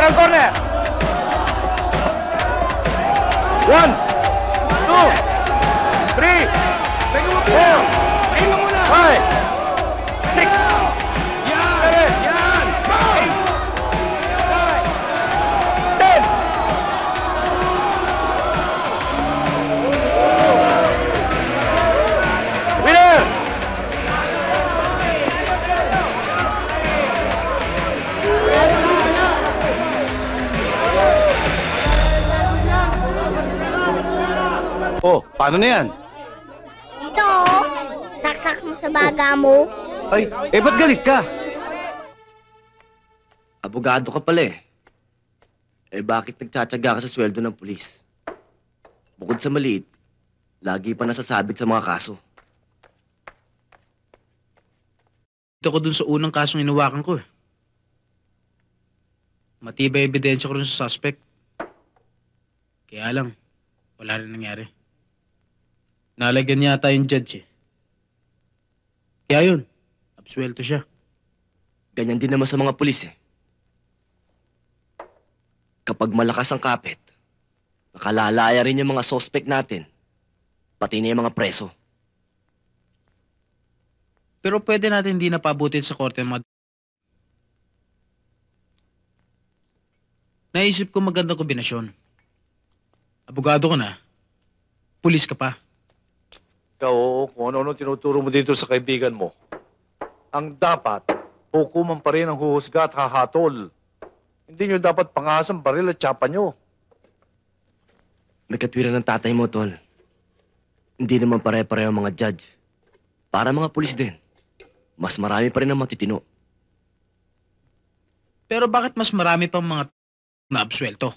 Neutral corner. 1, 2, 3, 4, 5, 6, 7, 8, 10. Winner! Oh, paano na yan? Ito, saksak mo sa baga mo. Ay, ba't galit ka? Abogado ka pala eh. Bakit nagtsatsaga ka sa sweldo ng pulis? Bukod sa maliit, lagi pa nasasabit sa mga kaso. Ito ko dun sa unang kasong inawakan ko eh. Matibay ebidensya ko rin sa suspect. Kaya lang, wala rin nangyari. Nalagyan yata yung judge eh. Kaya yun, absuelto siya. Ganyan din naman sa mga pulis eh. Kapag malakas ang kapit, nakalalaya rin yung mga suspect natin, pati na yung mga preso. Pero pwede natin hindi napabutin sa korte ang mga... Naisip ko magandang kombinasyon. Abogado ko na, pulis ka pa. Ikaw, oo, kung ano-ano tinuturo mo dito sa kaibigan mo. Ang dapat, hukuman pa rin ang huhusga at hahatol. Hindi nyo dapat pangasang baril at tsapa nyo. May katwiran ng tatay mo, tol. Hindi naman pare-pareho ang mga judge. Para mga pulis din. Mas marami pa rin ang matitino. Pero bakit mas marami pang mga na absuelto?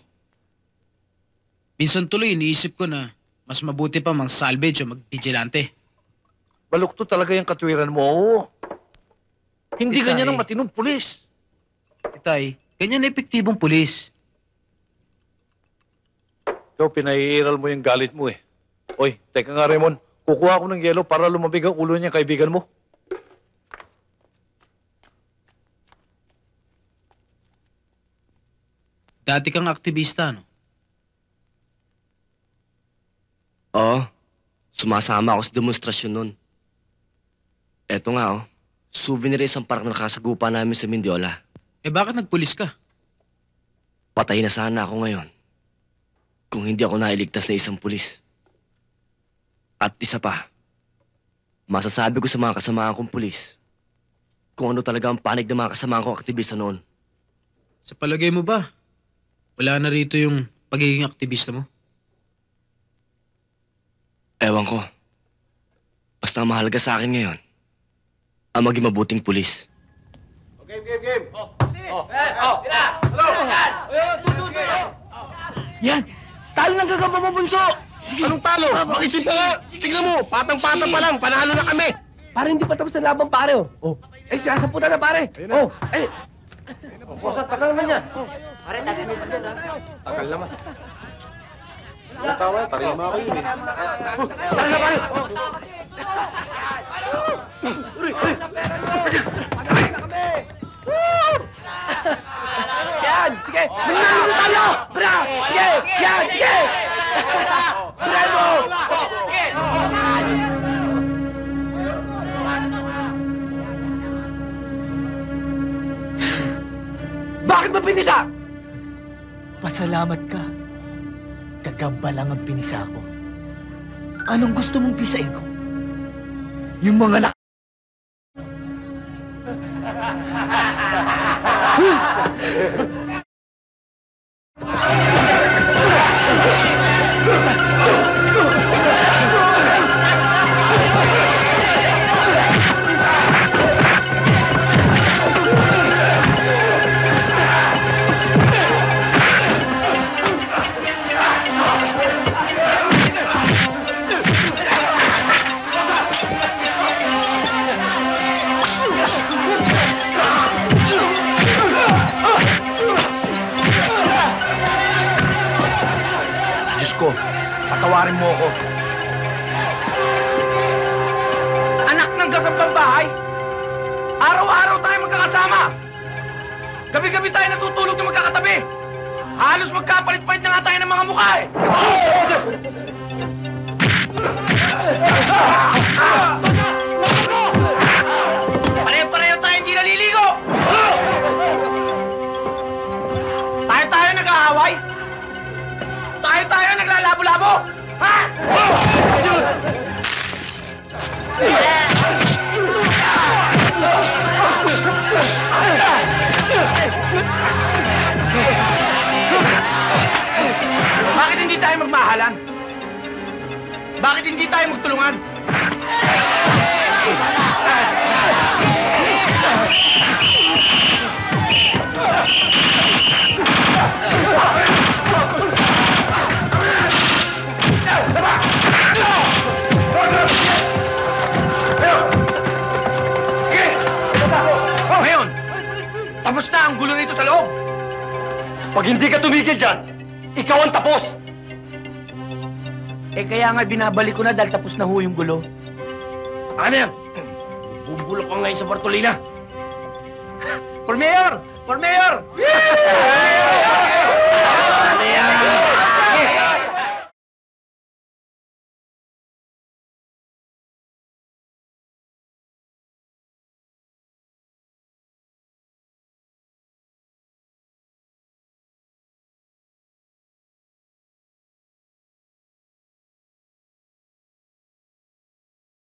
Minsan tuloy iniisip ko na mas mabuti pa mang-salvage o mag-vigilante. Balukto talaga yung katwiran mo, oo. Hindi Itay. ganyan ang matinong pulis. Itay, ganyan na epektibong pulis. Ikaw, pinaiiral mo yung galit mo eh. Oy, teka nga Raymond, kukuha ko ng yelo para lumabig ang ulo niya kaibigan mo. Dati kang aktivista, no? Oo, sumasama ako sa demonstrasyon nun. Eto nga, souvenir isang parang nakasagupa namin sa Mindiola. Bakit nagpulis ka? Patay na sana ako ngayon kung hindi ako nailigtas na isang pulis. At isa pa, masasabi ko sa mga kasamahan kong pulis kung ano talaga ang panig ng mga kasamahan kong aktivista noon. Sa palagay mo ba, wala na rito yung pagiging aktivista mo? Ewan ko. Basta ang mahalaga sa akin ngayon, ang maging mabuting pulis. Yan! Talo ng gagamba mo, bunso! Sige. Anong talo? Makisip ka nga! Tingnan mo, patang-patang pa lang, panalo na kami! Pare, hindi pa tapos ang laban, pare, oh. Sinasaputan na, pare! Oh, ay! Bosa, tagal naman yan! Pare, tagal naman. Tagal naman. Tawa, tarima ako yun eh. Tara na, pare! Yan! Sige! Nanalo na tayo! Bra! Sige! Yan! Sige! Bravo! Sige! Bakit mo pinisa? Pasalamat ka. Gagamba lang ang pinisa ko. Anong gusto mong pisain ko? Yung mga ko. Patawarin mo ako. Anak ng gagambang bahay! Araw-araw tayo magkakasama! Gabi-gabi tayo natutulog na magkakatabi! mag-aaway? Tayo-tayo naglalabo-labo! Ha? Shoot! Bakit hindi tayo magmahalan? Bakit hindi tayo magtulungan? Ngayon, tapos na ang gulo nito sa loob. Pag hindi ka tumigil dyan, ikaw ang tapos! Eh kaya nga binabalik ko na dahil tapos na ho yung gulo. Ano yan? Bubulok ko ngayon sa Bartolina. For Mayor! For Mayor!